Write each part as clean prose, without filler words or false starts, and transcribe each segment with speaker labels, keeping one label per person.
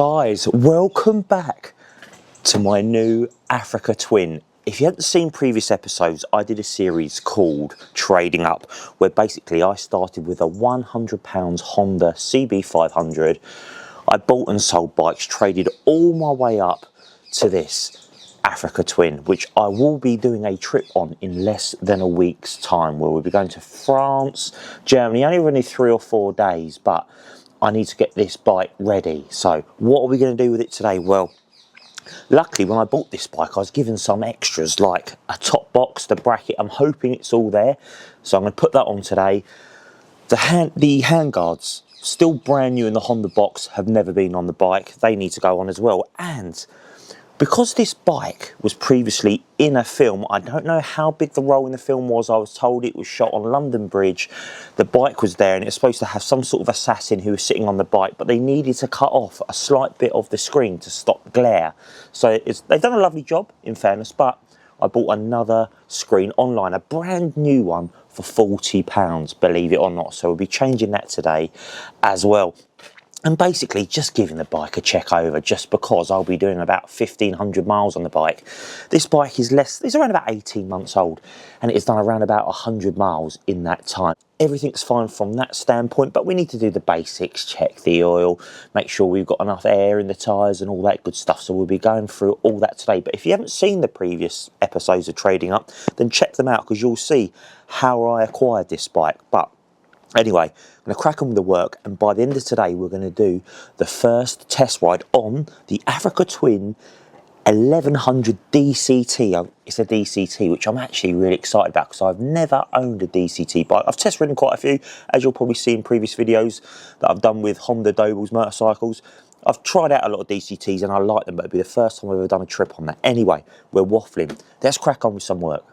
Speaker 1: Guys, welcome back to my new Africa Twin. If you haven't seen previous episodes, I did a series called Trading Up, where basically I started with a £100 Honda CB500. I bought and sold bikes, traded all my way up to this Africa Twin, which I will be doing a trip on in less than a week's time, where we'll be going to France, Germany, only really 3 or 4 days, but I need to get this bike ready. So what are we going to do with it today? Well, luckily when I bought this bike I was given some extras like a top box, the bracket. I'm hoping it's all there, so I'm going to put that on today. The handguards, still brand new in the Honda box, have never been on the bike. They need to go on as well. And because this bike was previously in a film, I don't know how big the role in the film was. I was told it was shot on London Bridge. The bike was there and it was supposed to have some sort of assassin who was sitting on the bike, but they needed to cut off a slight bit of the screen to stop glare. So they've done a lovely job, in fairness, but I bought another screen online, a brand new one for £40, believe it or not. So we'll be changing that today as well. And basically just giving the bike a check over, just because I'll be doing about 1,500 miles on the bike. This bike is it's around about 18 months old, and it's done around about 100 miles in that time. Everything's fine from that standpoint, but we need to do the basics, check the oil, make sure we've got enough air in the tyres and all that good stuff. So we'll be going through all that today. But if you haven't seen the previous episodes of Trading Up, then check them out, because you'll see how I acquired this bike. But anyway, I'm going to crack on with the work, and by the end of today we're going to do the first test ride on the Africa Twin 1100 DCT. It's a DCT, which I'm actually really excited about, because I've never owned a DCT bike. I've test ridden quite a few, as you'll probably see in previous videos that I've done with Honda Dobles motorcycles. I've tried out a lot of DCTs and I like them, but it'll be the first time I've ever done a trip on that. Anyway, we're waffling. Let's crack on with some work.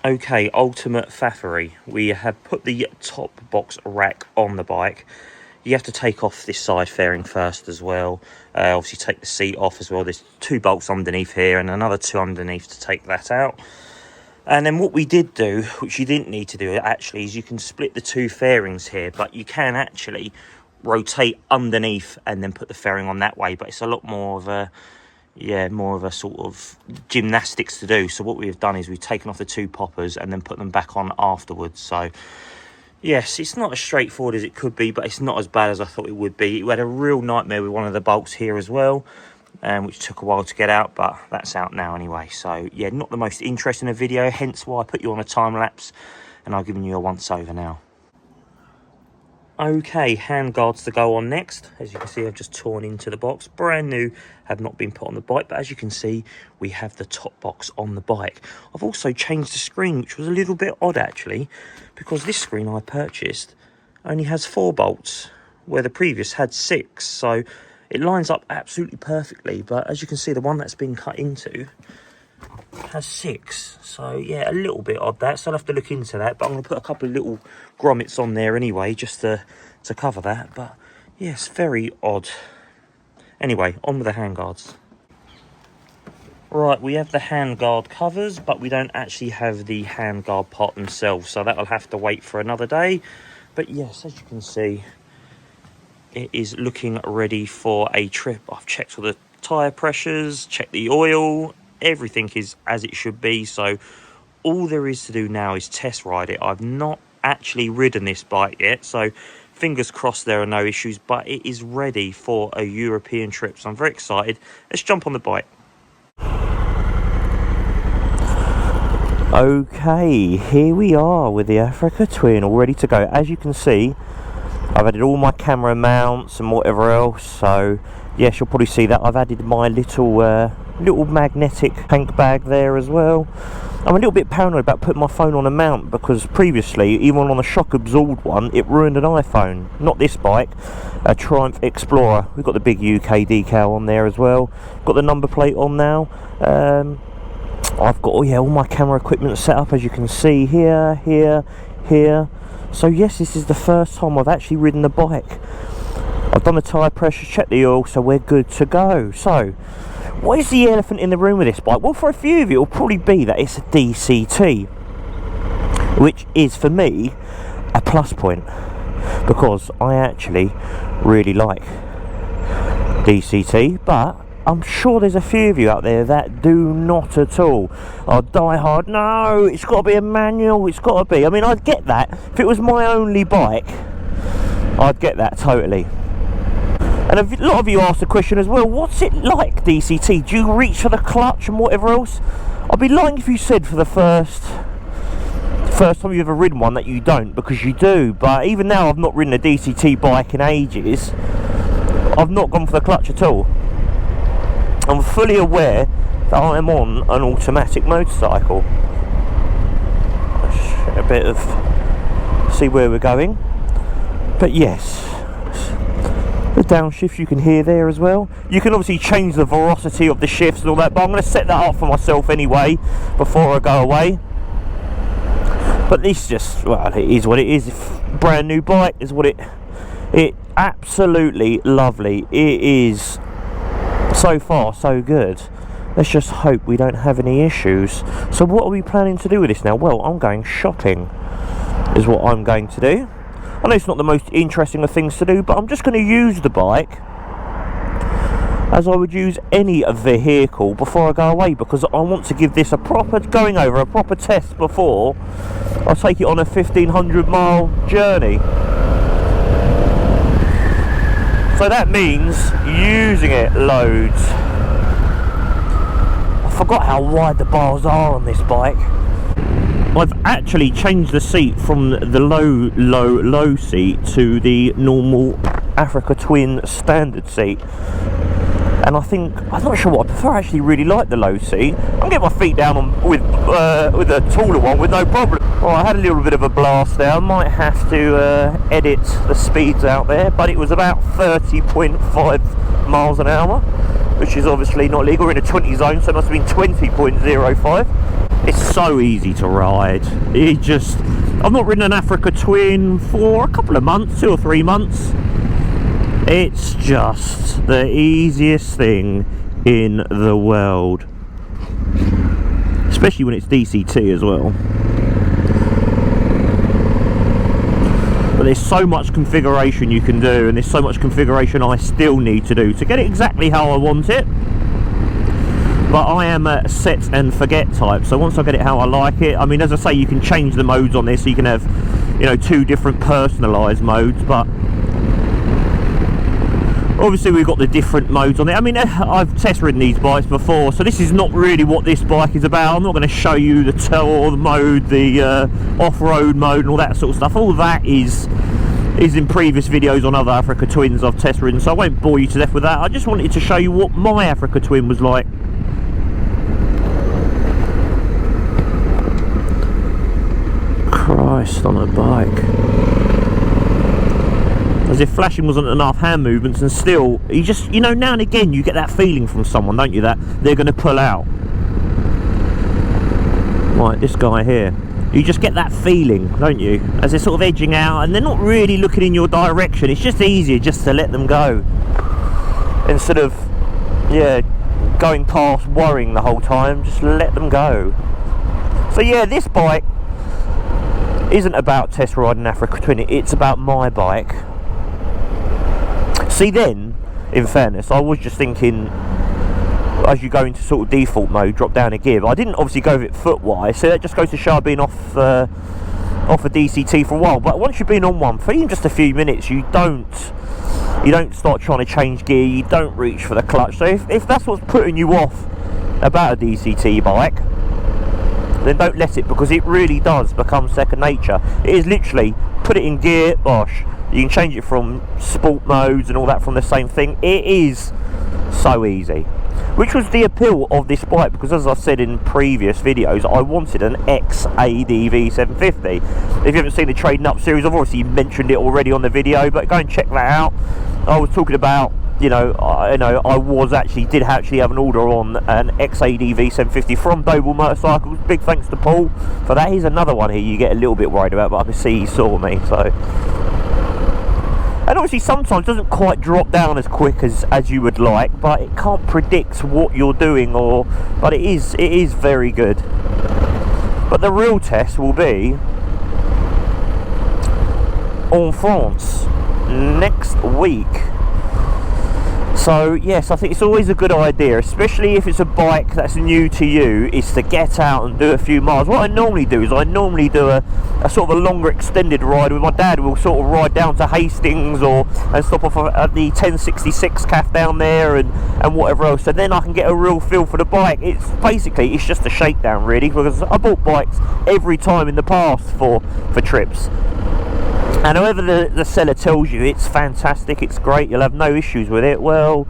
Speaker 1: Okay, ultimate faffery. We have put the top box rack on the bike. You have to take off this side fairing first as well. Obviously take the seat off as well. There's 2 bolts underneath here and another 2 underneath to take that out. And then what we did do, which you didn't need to do actually, is you can split the 2 fairings here, but you can actually rotate underneath and then put the fairing on that way. But it's a lot more of a sort of gymnastics to do. So what we've done is we've taken off the 2 poppers and then put them back on afterwards. So yes, it's not as straightforward as it could be, but it's not as bad as I thought it would be. We had a real nightmare with one of the bolts here as well, which took a while to get out, but that's out now anyway. So yeah, not the most interesting of video, hence why I put you on a time lapse and I've given you a once over now. Okay, hand guards to go on next. As you can see, I've just torn into the box. Brand new, have not been put on the bike, but as you can see, we have the top box on the bike. I've also changed the screen, which was a little bit odd actually, because this screen I purchased only has 4 bolts, where the previous had 6. So it lines up absolutely perfectly, but as you can see, the one that's been cut into has 6. So yeah, a little bit odd that, so I'll have to look into that, but I'm going to put a couple of little grommets on there anyway, just to cover that. But yes, very odd. Anyway, on with the handguards. Right, we have the handguard covers, but we don't actually have the handguard part themselves, so that'll have to wait for another day. But yes, as you can see, it is looking ready for a trip. I've checked all the tyre pressures, checked the oil, everything is as it should be. So all there is to do now is test ride it. I've not actually ridden this bike yet, so fingers crossed there are no issues, but it is ready for a European trip, so I'm very excited. Let's jump on the bike. Okay, here we are with the Africa Twin all ready to go. As you can see, I've added all my camera mounts and whatever else, so yes, you'll probably see that I've added my little magnetic tank bag there as well. I'm a little bit paranoid about putting my phone on a mount, because previously, even on a shock absorbed one, it ruined an iPhone. Not this bike, a Triumph Explorer. We've got the big UK decal on there as well. Got the number plate on now. I've got all my camera equipment set up, as you can see here, here. So yes, this is the first time I've actually ridden the bike. I've done the tyre pressure, checked the oil, so we're good to go. So, what is the elephant in the room with this bike? Well, for a few of you, it'll probably be that it's a DCT, which is, for me, a plus point, because I actually really like DCT, but I'm sure there's a few of you out there that do not at all. Oh, die hard, no, it's got to be a manual, it's got to be. I mean, I'd get that. If it was my only bike, I'd get that totally. And a lot of you asked the question as well, what's it like, DCT? Do you reach for the clutch and whatever else? I'd be lying if you said for the first time you've ever ridden one that you don't, because you do. But even now, I've not ridden a DCT bike in ages. I've not gone for the clutch at all. I'm fully aware that I am on an automatic motorcycle. A bit of see where we're going. But yes, the downshift you can hear there as well. You can obviously change the velocity of the shifts and all that, but I'm going to set that up for myself anyway before I go away. But this just, well, it is what it is. Brand new bike is what it absolutely lovely. It is so far so good. Let's just hope we don't have any issues. So what are we planning to do with this now? Well, I'm going shopping is what I'm going to do. I know it's not the most interesting of things to do, but I'm just going to use the bike as I would use any vehicle before I go away, because I want to give this a proper test before I take it on a 1,500-mile journey. So that means using it loads. I forgot how wide the bars are on this bike. I've actually changed the seat from the low seat to the normal Africa Twin standard seat. And I'm not sure what I prefer. I actually really like the low seat. I can get my feet down with a taller one with no problem. Well, I had a little bit of a blast there. I might have to edit the speeds out there, but it was about 30.5 miles an hour, which is obviously not legal. We're in a 20 zone, so it must have been 20.05. It's so easy to ride. I've not ridden an Africa Twin for a couple of months, 2 or 3 months. It's just the easiest thing in the world, especially when it's DCT as well. But there's so much configuration you can do, and there's so much configuration I still need to do to get it exactly how I want it. But I am a set and forget type, so once I get it how I like it, I mean, as I say, you can change the modes on this, so you can have, 2 different personalised modes, but obviously we've got the different modes on it. I mean, I've test ridden these bikes before, so this is not really what this bike is about. I'm not going to show you the tour mode, the off-road mode and all that sort of stuff. All that is in previous videos on other Africa Twins I've test ridden, so I won't bore you to death with that. I just wanted to show you what my Africa Twin was like. Christ on a bike. As if flashing wasn't enough hand movements, and still, you just, now and again you get that feeling from someone, don't you, that they're going to pull out. Like this guy here. You just get that feeling, don't you, as they're sort of edging out and they're not really looking in your direction. It's just easier just to let them go, instead of, going past worrying the whole time. Just let them go. So yeah, this bike isn't about test riding Africa Twin, it's about my bike. See, then, in fairness, I was just thinking, as you go into sort of default mode, drop down a gear. But I didn't obviously go with it foot-wise, so that just goes to show I've been off a DCT for a while. But once you've been on one for even just a few minutes, you don't start trying to change gear, you don't reach for the clutch. So if that's what's putting you off about a DCT bike, then don't let it, because it really does become second nature. It is literally, put it in gear, bosh. You can change it from sport modes and all that from the same thing. It is so easy. which was the appeal of this bike, because as I said in previous videos, I wanted an XADV 750. If you haven't seen the Trading Up series, I've obviously mentioned it already on the video, but go and check that out. I was talking about, I did actually have an order on an XADV 750 from Doble Motorcycles. Big thanks to Paul for that. Here's another one here you get a little bit worried about, but I can see he saw me, so. And obviously sometimes it doesn't quite drop down as quick as you would like, but it can't predict what you're doing, but it is very good. But the real test will be en France next week. So yes, I think it's always a good idea, especially if it's a bike that's new to you, is to get out and do a few miles. What I normally do is I normally do a sort of a longer extended ride with my dad. We'll sort of ride down to Hastings and stop off at the 1066 CAF down there and whatever else. So then I can get a real feel for the bike. It's just a shakedown really, because I bought bikes every time in the past for trips. And however the seller tells you it's fantastic, it's great, you'll have no issues with it, well,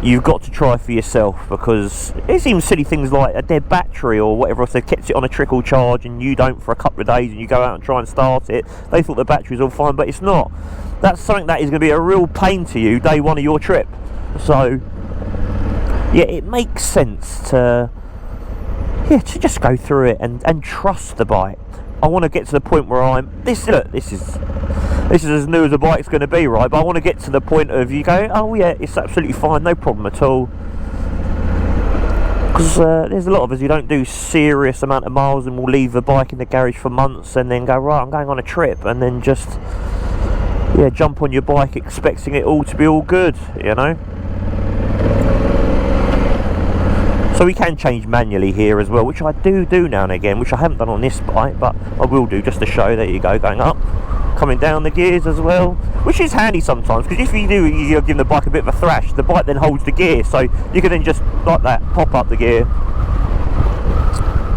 Speaker 1: you've got to try for yourself, because it's even silly things like a dead battery or whatever else. They've kept it on a trickle charge and you don't for a couple of days, and you go out and try and start it. They thought the battery's all fine, but it's not. That's something that is going to be a real pain to you day one of your trip. So yeah, it makes sense to just go through it and trust the bike. I want to get to the point where this is as new as a bike's going to be, right? But I want to get to the point of you go, oh yeah, it's absolutely fine, no problem at all. Because there's a lot of us who don't do serious amount of miles and will leave the bike in the garage for months and then go, right, I'm going on a trip, and then just jump on your bike expecting it all to be all good, you know. So we can change manually here as well, which I do now and again, which I haven't done on this bike, but I will do just to show. There you go, going up, coming down the gears as well, which is handy sometimes, because if you give the bike a bit of a thrash, the bike then holds the gear, so you can then just like that pop up the gear.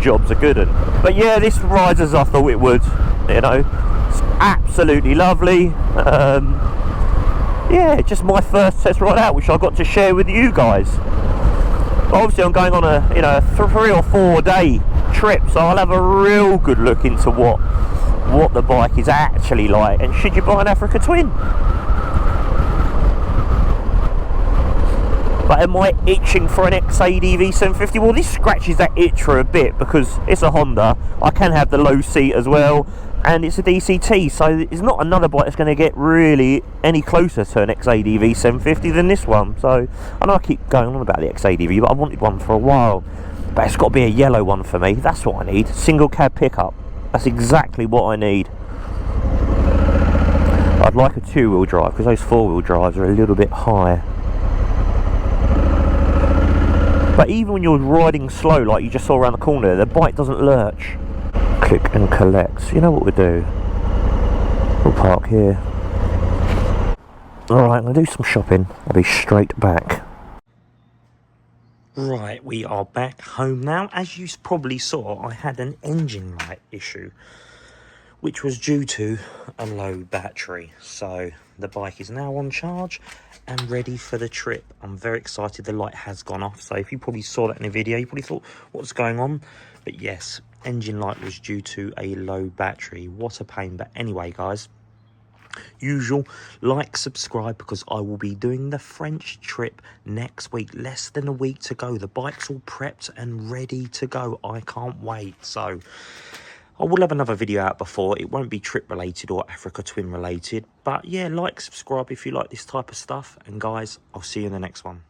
Speaker 1: Jobs are good. But yeah, this rides as I thought it would, you know. It's absolutely lovely. Yeah, just my first test ride out, which I got to share with you guys. Obviously I'm going on a 3 or 4 day trip, so I'll have a real good look into what the bike is actually like, and should you buy an Africa Twin. But am I itching for an XADV 750? Well, this scratches that itch for a bit, because it's a Honda, I can have the low seat as well, and it's a DCT, so it's not another bike that's going to get really any closer to an XADV 750 than this one. So I know I keep going on about the XADV, but I wanted one for a while. But it's got to be a yellow one for me. That's what I need. Single cab pickup. That's exactly what I need. I'd like a 2-wheel drive, because those 4-wheel drives are a little bit high. But even when you're riding slow, like you just saw around the corner, the bike doesn't lurch. Click and collect. You know what we'll do? We'll park here. Alright, I'm going to do some shopping. I'll be straight back. Right, we are back home now. As you probably saw, I had an engine light issue, which was due to a low battery. So the bike is now on charge and ready for the trip. I'm very excited. The light has gone off, so if you probably saw that in the video, you probably thought, what's going on? But yes, engine light was due to a low battery. What a pain. But anyway, guys, usual, like, subscribe, because I will be doing the French trip next week. Less than a week to go. The bike's all prepped and ready to go. I can't wait. So I will have another video out before. It won't be trip related or Africa Twin related, but yeah, like, subscribe if you like this type of stuff, and guys, I'll see you in the next one.